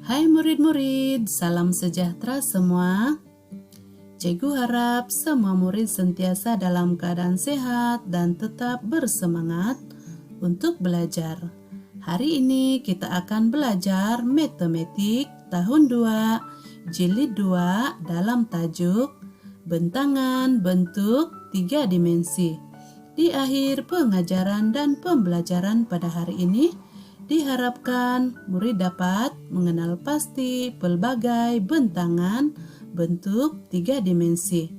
Hai murid-murid, salam sejahtera semua. Cikgu harap semua murid sentiasa dalam keadaan sehat dan tetap bersemangat untuk belajar. Hari ini kita akan belajar matematik tahun 2, jilid 2 dalam tajuk bentangan bentuk 3 dimensi. Di akhir pengajaran dan pembelajaran pada hari ini, diharapkan murid dapat mengenal pasti pelbagai bentangan bentuk 3 dimensi.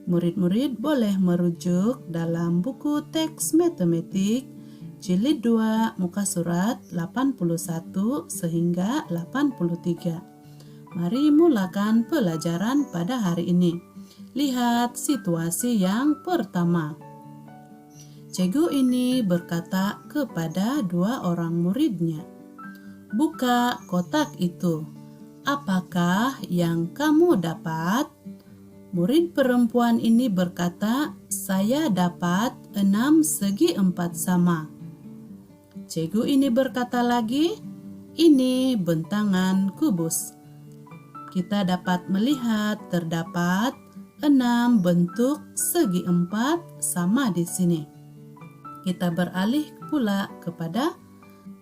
Murid-murid boleh merujuk dalam buku teks matematik jilid 2 muka surat 81 sehingga 83. Mari mulakan pelajaran pada hari ini. Lihat situasi yang pertama. Cikgu ini berkata kepada 2 orang muridnya, "Buka kotak itu. Apakah yang kamu dapat?" Murid perempuan ini berkata, "Saya dapat 6 segi 4 sama." Cikgu ini berkata lagi, "Ini bentangan kubus." Kita dapat melihat terdapat 6 bentuk segi 4 sama di sini. Kita beralih pula kepada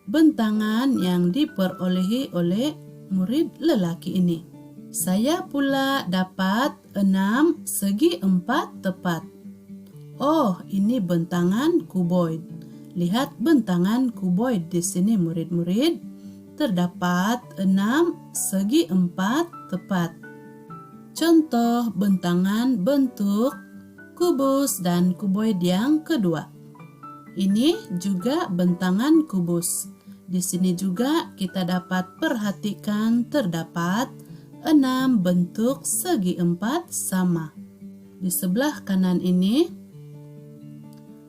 bentangan yang diperolehi oleh murid lelaki ini. "Saya pula dapat 6 segi 4 tepat." Oh, ini bentangan kuboid. Lihat bentangan kuboid di sini murid-murid. Terdapat 6 segi 4 tepat. Contoh bentangan bentuk kubus dan kuboid yang kedua. Ini juga bentangan kubus. Di sini juga kita dapat perhatikan terdapat 6 bentuk segi 4 sama. Di sebelah kanan ini,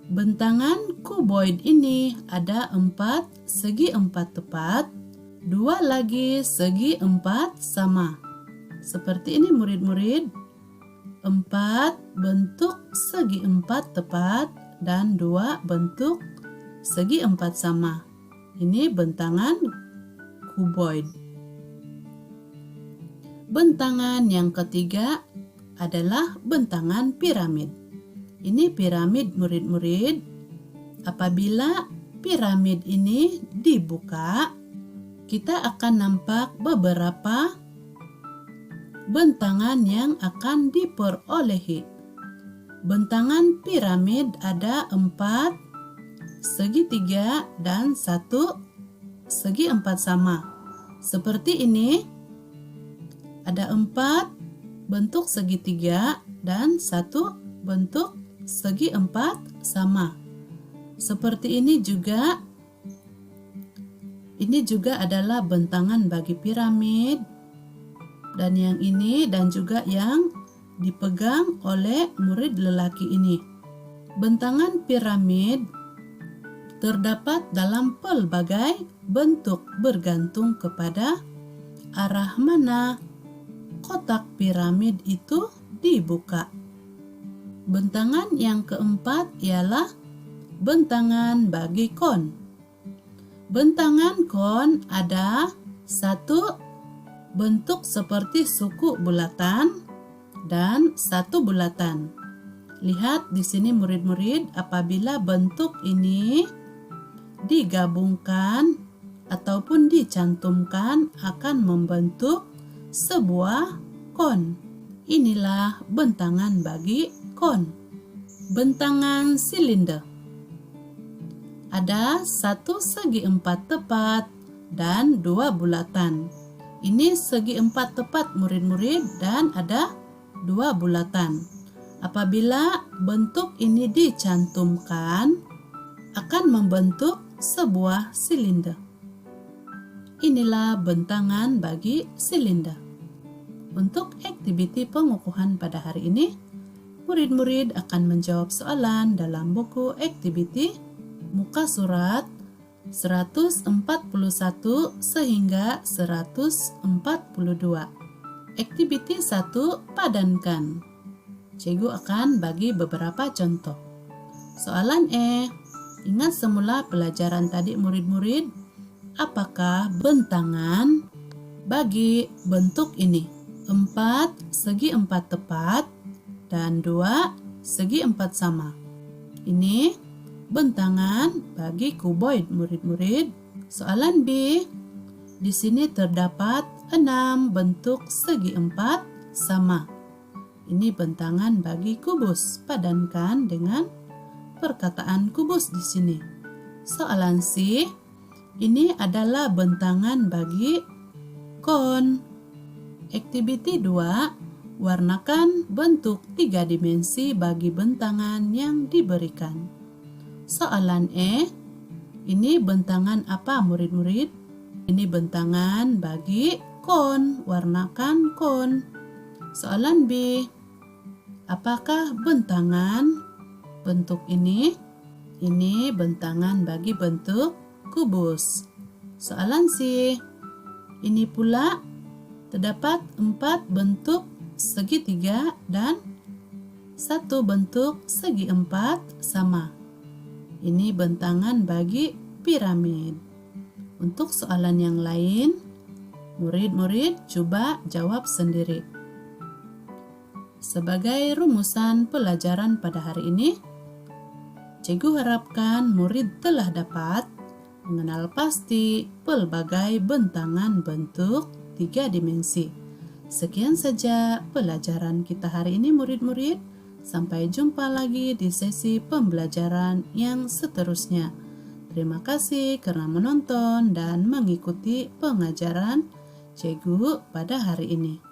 bentangan kuboid ini ada 4 segi 4 tepat, 2 lagi segi 4 sama. Seperti ini murid-murid, 4 bentuk segi 4 tepat dan 2 bentuk segi 4 sama. Ini bentangan kuboid. Bentangan yang ketiga adalah bentangan piramid. Ini piramid murid-murid. Apabila piramid ini dibuka, kita akan nampak beberapa bentangan yang akan diperolehi. Bentangan piramid ada 4 segi 3 dan 1 segi 4 sama. Seperti ini, ada 4 bentuk segi 3 dan 1 bentuk segi 4 sama. Seperti ini juga adalah bentangan bagi piramid, dan yang ini dan juga yang dipegang oleh murid lelaki ini. Bentangan piramid terdapat dalam pelbagai bentuk bergantung kepada arah mana kotak piramid itu dibuka. Bentangan yang keempat ialah bentangan bagi kon. Bentangan kon ada 1 bentuk seperti suku bulatan dan 1 bulatan. Lihat di sini murid-murid, apabila bentuk ini digabungkan ataupun dicantumkan akan membentuk sebuah kon. Inilah bentangan bagi kon. Bentangan silinder. Ada 1 segi 4 tepat dan 2 bulatan. Ini segi 4 tepat murid-murid dan ada 2 bulatan. Apabila bentuk ini dicantumkan, akan membentuk sebuah silinder. Inilah bentangan bagi silinder. Untuk aktiviti pengukuhan pada hari ini, murid-murid akan menjawab soalan dalam buku aktiviti muka surat 141 sehingga 142. Aktiviti 1, padankan. Cikgu akan bagi beberapa contoh. Soalan E. Ingat semula pelajaran tadi murid-murid, apakah bentangan bagi bentuk ini. 4 segi 4 tepat dan 2 segi 4 sama. Ini bentangan bagi kuboid murid-murid. Soalan B. Di sini terdapat 6 bentuk segi 4 sama. Ini bentangan bagi kubus. Padankan dengan perkataan kubus di sini. Soalan C. Ini adalah bentangan bagi kon. Activity 2. Warnakan bentuk 3 dimensi bagi bentangan yang diberikan. Soalan E. Ini bentangan apa murid-murid? Ini bentangan bagi kon. Warnakan kon. Soalan B. Apakah bentangan bentuk ini? Ini bentangan bagi bentuk kubus. Soalan C. Ini pula terdapat 4 bentuk segitiga dan 1 bentuk segi 4 sama. Ini bentangan bagi piramid. Untuk soalan yang lain, murid-murid coba jawab sendiri. Sebagai rumusan pelajaran pada hari ini, Cikgu harapkan murid telah dapat mengenal pasti pelbagai bentangan bentuk 3 dimensi. Sekian saja pelajaran kita hari ini murid-murid. Sampai jumpa lagi di sesi pembelajaran yang seterusnya. Terima kasih karena menonton dan mengikuti pengajaran Cikgu pada hari ini.